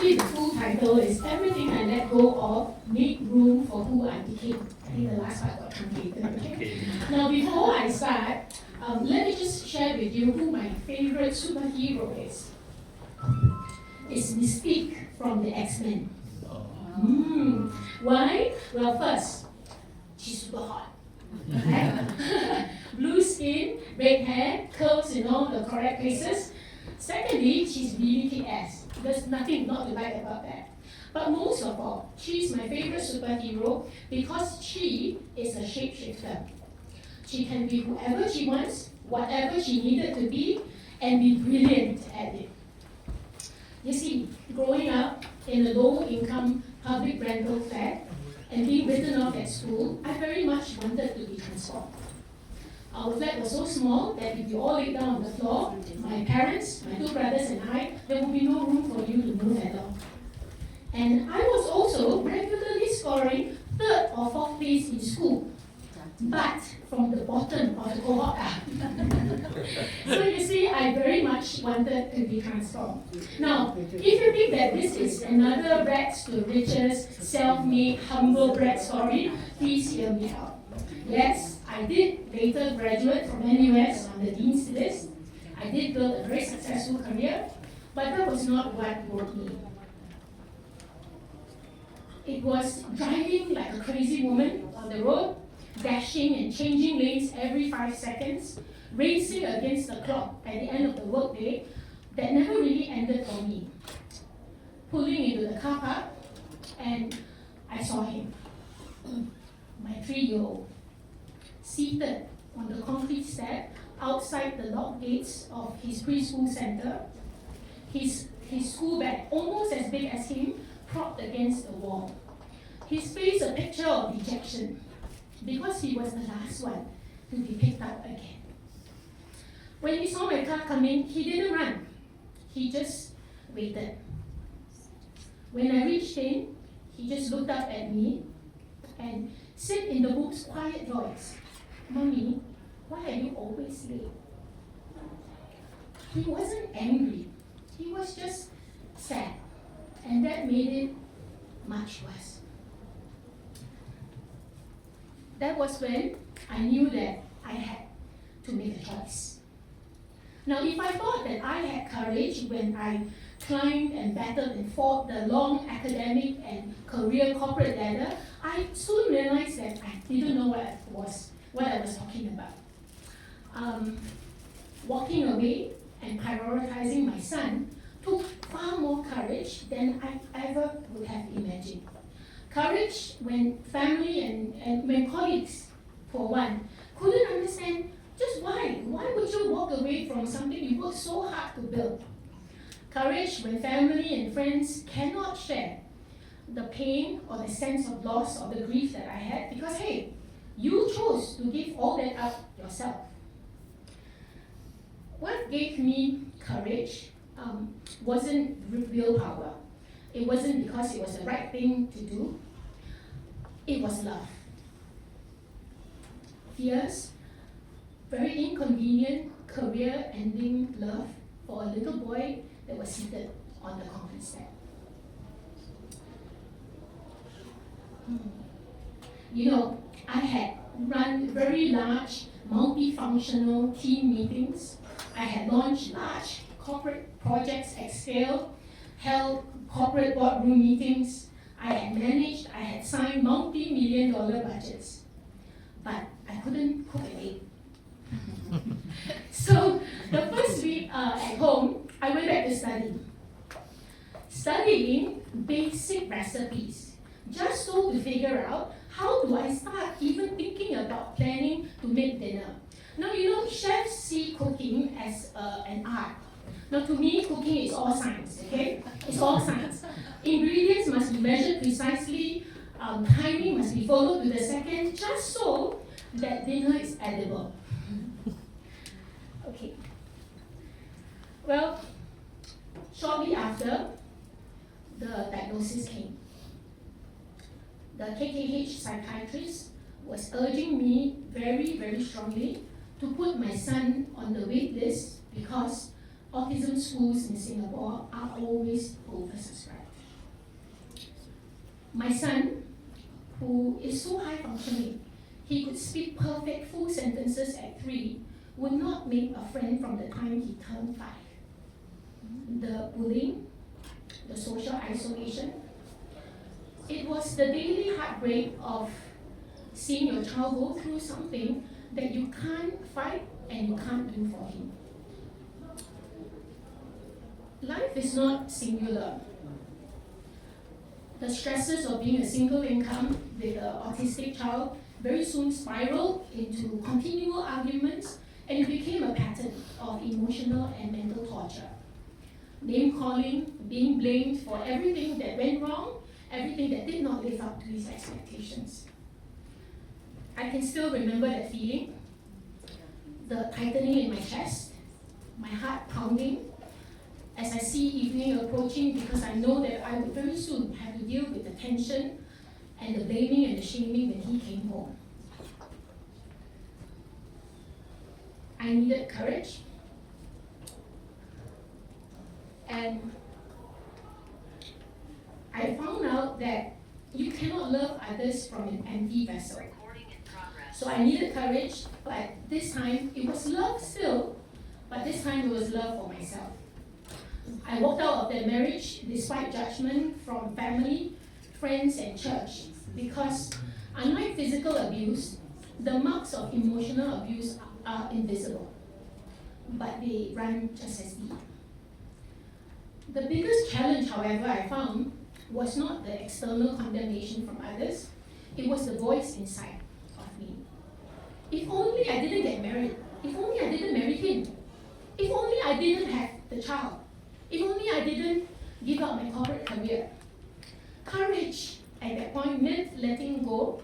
Actually, the full title is Everything I Let Go Of, Make Room for Who I Became. I think the last part got truncated. Okay? Now, before I start, let me just share with you who my favorite superhero is. It's Mystique from the X-Men. Why? Well, first, she's super hot. Blue skin, red hair, curls in all the correct places. Secondly, she's really kick-ass. There's nothing not to like about that. But most of all, she's my favorite superhero because she is a shapeshifter. She can be whoever she wants, whatever she needed to be, and be brilliant at it. You see, growing up in a low-income public rental flat and being written off at school, I very much wanted to be transformed. Our flat was so small that if you all lay down on the floor, my parents, my two brothers and I, there would be no room for you to move at all. And I was also regularly scoring third or fourth place in school, but from the bottom of the cohort up. So you see, I very much wanted to be transformed. Now, if you think that this is another rags to riches, self-made, humble brag story, please hear me out. Yes, I did later graduate from NUS on the Dean's List. I did build a very successful career, but that was not what brought me. It was driving like a crazy woman on the road, dashing and changing lanes every 5 seconds, racing against the clock at the end of the workday that never really ended for me. Pulling into the car park, and I saw him, my 3-year-old, seated on the concrete step outside the locked gates of his preschool center, his school bag, almost as big as him, propped against the wall. His face a picture of dejection, because he was the last one to be picked up again. When he saw my car coming, he didn't run. He just waited. When I reached in, he just looked up at me and said in the most quiet voice, "Mommy, why are you always late?" He wasn't angry. He was just sad. And that made it much worse. That was when I knew that I had to make a choice. Now, if I thought that I had courage when I climbed and battled and fought the long academic and career corporate ladder, I soon realized that I didn't know what I was talking about. Walking away and prioritizing my son took far more courage than I ever would have imagined. Courage when family and when colleagues, for one, couldn't understand just why. Why would you walk away from something you worked so hard to build? Courage when family and friends cannot share the pain or the sense of loss or the grief that I had because, hey, you chose to give all that up yourself. What gave me courage wasn't willpower. It wasn't because it was the right thing to do. It was love. Fierce, very inconvenient, career-ending love for a little boy that was seated on the concrete step. You know, I had run very large, multifunctional team meetings. I had launched large corporate projects at scale, held corporate boardroom meetings. I had signed multi-million-dollar budgets. But I couldn't cook an egg. So the first week at home, I went back to studying basic recipes, just so to figure out how do I start even thinking about planning to make dinner. Now, you know, chefs see cooking as an art. Now, to me, cooking is all science, okay? It's all science. Ingredients must be measured precisely, timing must be followed to the second, just so that dinner is edible. Okay. Well, shortly after, the diagnosis came. The KKH psychiatrist was urging me very, very strongly to put my son on the wait list because autism schools in Singapore are always oversubscribed. My son, who is so high functioning, he could speak perfect full sentences at 3, would not make a friend from the time he turned 5. The bullying, the social isolation, it was the daily heartbreak of seeing your child go through something that you can't fight and you can't do for him. Life is not singular. The stresses of being a single income with an autistic child very soon spiraled into continual arguments, and it became a pattern of emotional and mental torture. Name calling, being blamed for everything that went wrong, everything that did not live up to his expectations. I can still remember that feeling, the tightening in my chest, my heart pounding, as I see evening approaching, because I know that I would very soon have to deal with the tension and the blaming and the shaming when he came home. I needed courage, and I found out that you cannot love others from an empty vessel. So I needed courage, but this time it was love still, but this time it was love for myself. I walked out of that marriage despite judgment from family, friends, and church, because unlike physical abuse, the marks of emotional abuse are invisible, but they run just as deep. The biggest challenge, however, I found was not the external condemnation from others, it was the voice inside of me. If only I didn't get married, if only I didn't marry him, if only I didn't have the child, if only I didn't give up my corporate career. Courage at that point meant letting go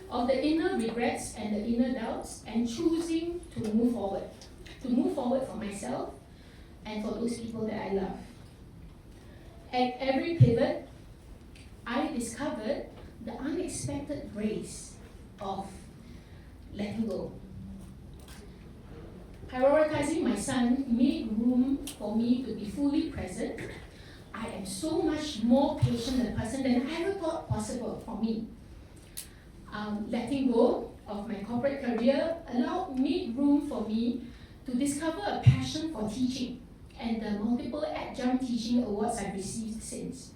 of the inner regrets and the inner doubts and choosing to move forward for myself and for those people that I love. At every pivot, I discovered the unexpected grace of letting go. Prioritizing my son made room for me to be fully present. I am so much more patient a person than I ever thought possible for me. Letting go of my corporate career made room for me to discover a passion for teaching and the multiple adjunct teaching awards I've received since.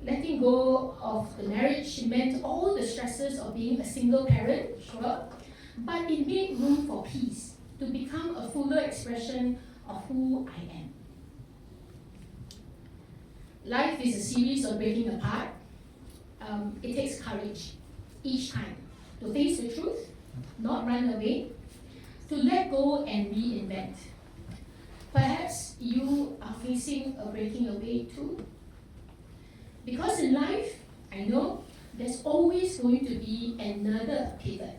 Letting go of the marriage meant all the stresses of being a single parent, sure, but it made room for peace, to become a fuller expression of who I am. Life is a series of breaking apart. It takes courage each time to face the truth, not run away, to let go and reinvent. Perhaps you are facing a breaking away too. Because in life, I know there's always going to be another pivot.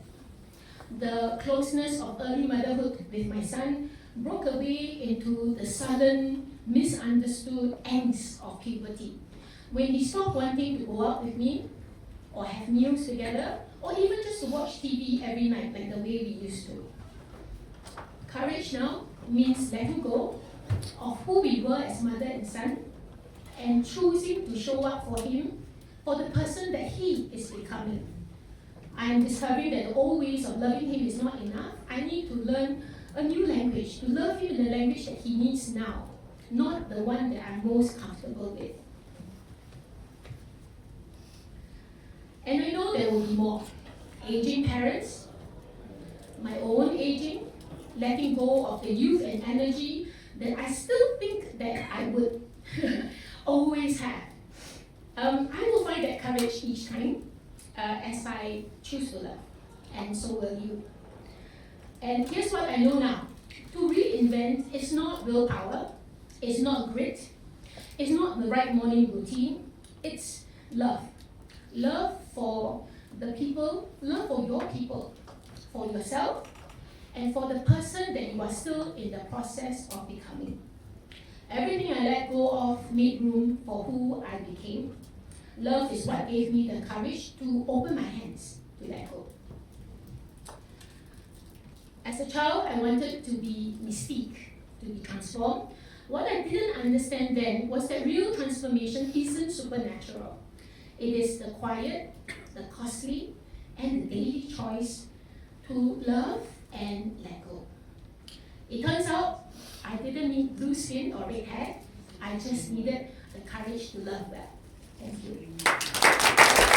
The closeness of early motherhood with my son broke away into the sudden, misunderstood angst of puberty, when he stopped wanting to go out with me, or have meals together, or even just to watch TV every night like the way we used to. Courage now means letting go of who we were as mother and son, and choosing to show up for him, for the person that he is becoming. I am discovering that the old ways of loving him is not enough. I need to learn a new language, to love him in the language that he needs now, not the one that I'm most comfortable with. And I know there will be more. Aging parents, my own aging, letting go of the youth and energy that I still think that I would always have. I will find that courage each time as I choose to love, and so will you. And here's what I know now. To reinvent is not willpower, it's not grit, it's not the right morning routine, it's love. Love for the people, love for your people, for yourself, and for the person that you are still in the process of becoming. Everything I let go of made room for who I became. Love is what gave me the courage to open my hands to let go. As a child, I wanted to be mystique, to be transformed. What I didn't understand then was that real transformation isn't supernatural. It is the quiet, the costly, and the daily choice to love and let go. It turns out I didn't need blue skin or red hair. I just needed the courage to love well. Thank you.